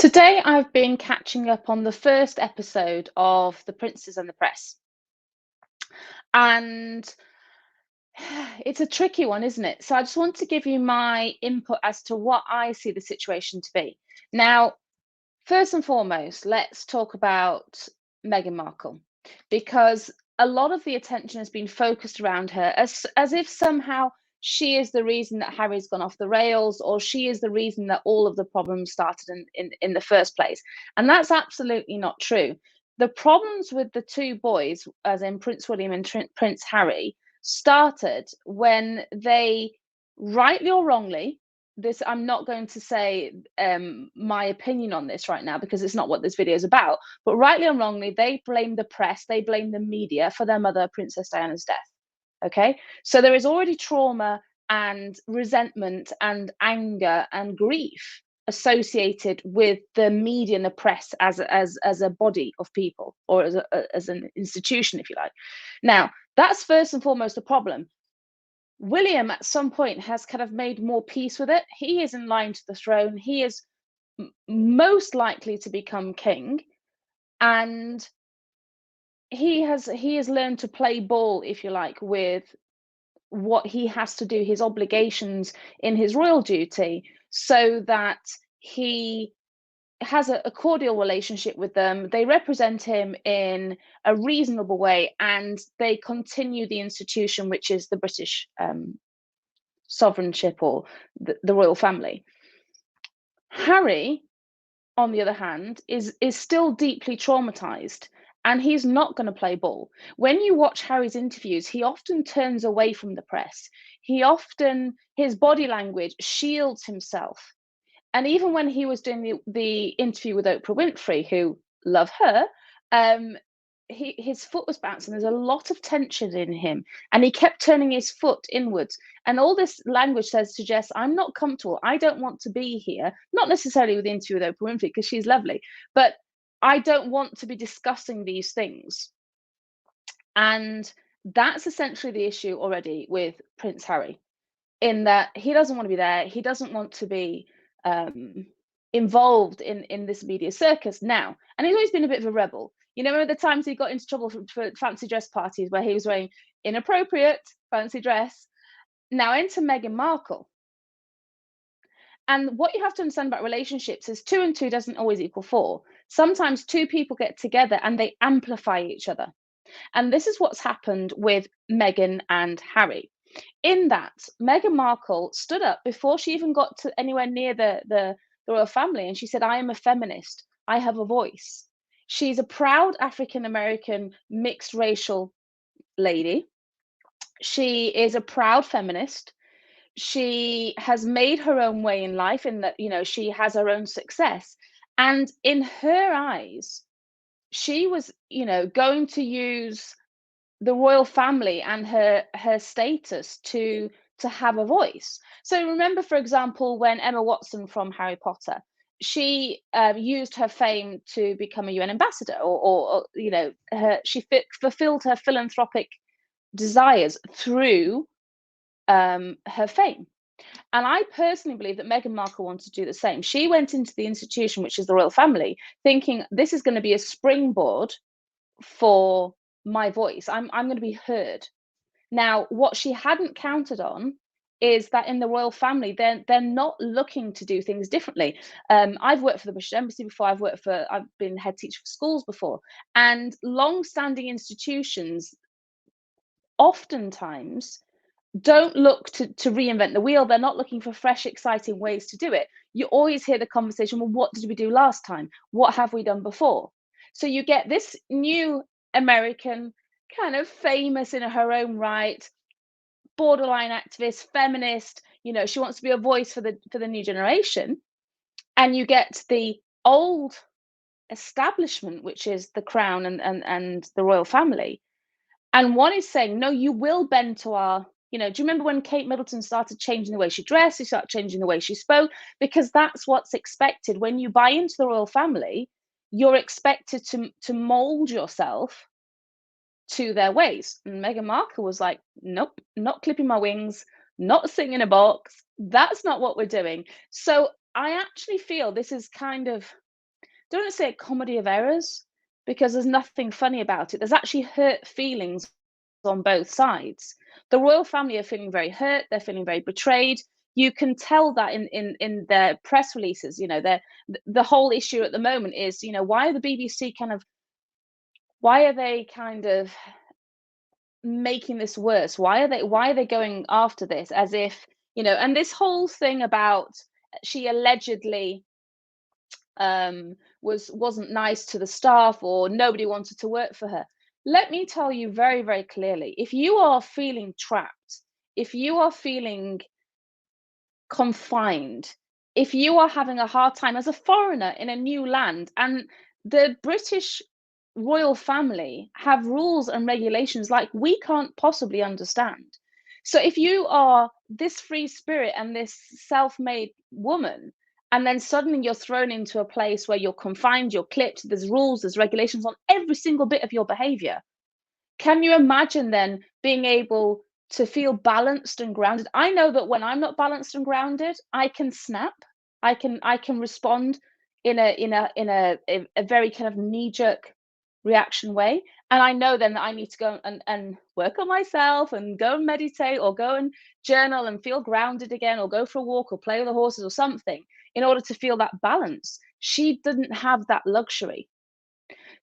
Today, I've been catching up on the first episode of The Princes and the Press. And it's a tricky one, isn't it? So I just want to give you my input as to what I see the situation to be. Now, first and foremost, let's talk about Meghan Markle, because a lot of the attention has been focused around her as if somehow she is the reason that Harry's gone off the rails, or she is the reason that all of the problems started in the first place. And that's absolutely not true. The problems with the two boys, as in Prince William and Prince Harry, started when they, rightly or wrongly, this I'm not going to say my opinion on this right now because it's not what this video is about, but rightly or wrongly, they blame the press, they blame the media for their mother, Princess Diana's death. Okay, so there is already trauma and resentment and anger and grief associated with the media and the press as a body of people, or as an institution, if you like. Now, that's first and foremost a problem. William, at some point, has kind of made more peace with it. He is in line to the throne. He is most likely to become king, and he has learned to play ball, if you like, with what he has to do, his obligations in his royal duty, so that he has a cordial relationship with them. They represent him in a reasonable way, and they continue the institution, which is the British sovereignship, or the royal family. Harry, on the other hand, is still deeply traumatized, and he's not going to play ball. When you watch Harry's interviews, he often turns away from the press. His body language shields himself. And even when he was doing the interview with Oprah Winfrey, who love her, um, his foot was bouncing. There's a lot of tension in him, and he kept turning his foot inwards. And all this language suggests, I'm not comfortable. I don't want to be here. Not necessarily with the interview with Oprah Winfrey, because she's lovely, but I don't want to be discussing these things. And that's essentially the issue already with Prince Harry, in that he doesn't want to be there. He doesn't want to be involved in this media circus now. And he's always been a bit of a rebel. You know, remember the times he got into trouble for fancy dress parties where he was wearing inappropriate fancy dress? Now enter Meghan Markle. And what you have to understand about relationships is 2 and 2 doesn't always equal 4. Sometimes two people get together and they amplify each other. And this is what's happened with Meghan and Harry. In that, Meghan Markle stood up before she even got to anywhere near the royal family, and she said, I am a feminist. I have a voice. She's a proud African American mixed racial lady. She is a proud feminist. She has made her own way in life, in that, you know, she has her own success. And in her eyes, she was, you know, going to use the royal family and her status to have a voice. So remember, for example, when Emma Watson from Harry Potter, she used her fame to become a UN ambassador, or you know, fulfilled her philanthropic desires through her fame. And I personally believe that Meghan Markle wanted to do the same. She went into the institution, which is the royal family, thinking this is going to be a springboard for my voice. I'm going to be heard. Now, what she hadn't counted on is that in the royal family, they're not looking to do things differently. I've worked for the British Embassy before. I've been head teacher for schools before, and long-standing institutions oftentimes don't look to reinvent the wheel. They're not looking for fresh, exciting ways to do it. You always hear the conversation, well, what did we do last time? What have we done before? So you get this new American, kind of famous in her own right, borderline activist, feminist, you know, she wants to be a voice for the new generation. And you get the old establishment, which is the crown and the royal family. And one is saying, no, you will bend to our, you know, do you remember when Kate Middleton started changing the way she dressed? She started changing the way she spoke, because that's what's expected. When you buy into the royal family, you're expected to mold yourself to their ways. And Meghan Markle was like, nope, not clipping my wings, not sitting in a box. That's not what we're doing. So I actually feel this is kind of don't want to say a comedy of errors because there's nothing funny about it. There's actually hurt feelings on both sides. The royal family are feeling very hurt, they're feeling very betrayed. You can tell that in their press releases. The whole issue at the moment is, why are the BBC why are they kind of making this worse? Why are they going after this as if, and this whole thing about she allegedly wasn't nice to the staff or nobody wanted to work for her. Let me tell you very, very clearly, if you are feeling trapped, if you are feeling confined, if you are having a hard time as a foreigner in a new land, and the British royal family have rules and regulations like we can't possibly understand. So if you are this free spirit and this self-made woman, and then suddenly you're thrown into a place where you're confined, you're clipped, there's rules, there's regulations on every single bit of your behavior. Can you imagine then being able to feel balanced and grounded? I know that when I'm not balanced and grounded, I can snap. I can respond in a very kind of knee-jerk reaction way. And I know then that I need to go and work on myself and go and meditate or go and journal and feel grounded again or go for a walk or play with the horses or something in order to feel that balance. She didn't have that luxury.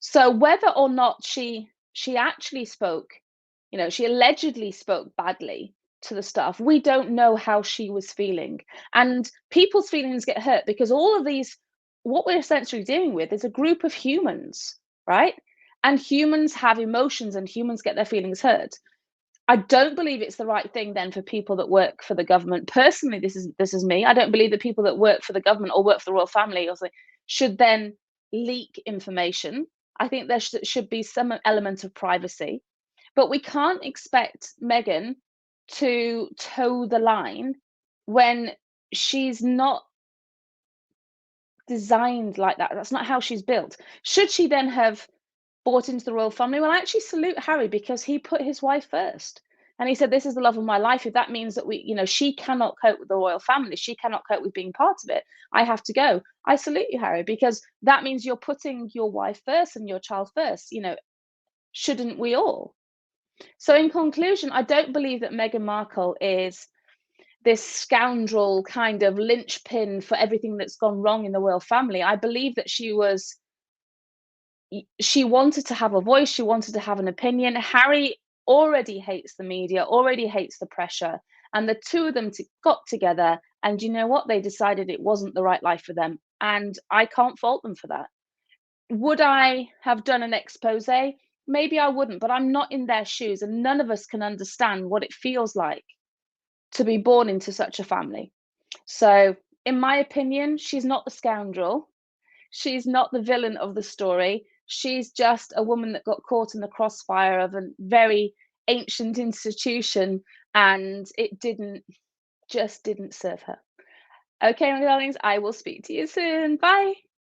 So whether or not she actually spoke, she allegedly spoke badly to the staff. We don't know how she was feeling. And people's feelings get hurt because all of these, what we're essentially dealing with is a group of humans, right? And humans have emotions and humans get their feelings hurt. I don't believe it's the right thing then for people that work for the government. Personally, this is me. I don't believe that people that work for the government or work for the royal family or something should then leak information. I think there should be some element of privacy, but we can't expect Meghan to toe the line when she's not designed like that. That's not how she's built. Should she then have bought into the royal family? Well, I actually salute Harry because he put his wife first. And he said, "This is the love of my life. If that means that she cannot cope with the royal family, she cannot cope with being part of it, I have to go." I salute you, Harry, because that means you're putting your wife first and your child first. Shouldn't we all? So, in conclusion, I don't believe that Meghan Markle is this scoundrel kind of linchpin for everything that's gone wrong in the royal family. I believe that she wanted to have a voice, she wanted to have an opinion. Harry already hates the media, already hates the pressure, and the two of them got together, and you know what? They decided it wasn't the right life for them, and I can't fault them for that. Would I have done an expose? Maybe I wouldn't, but I'm not in their shoes, and none of us can understand what it feels like to be born into such a family. So, in my opinion, she's not the scoundrel. She's not the villain of the story. She's just a woman that got caught in the crossfire of a very ancient institution, and it just didn't serve her. Okay, my darlings, I will speak to you soon. Bye.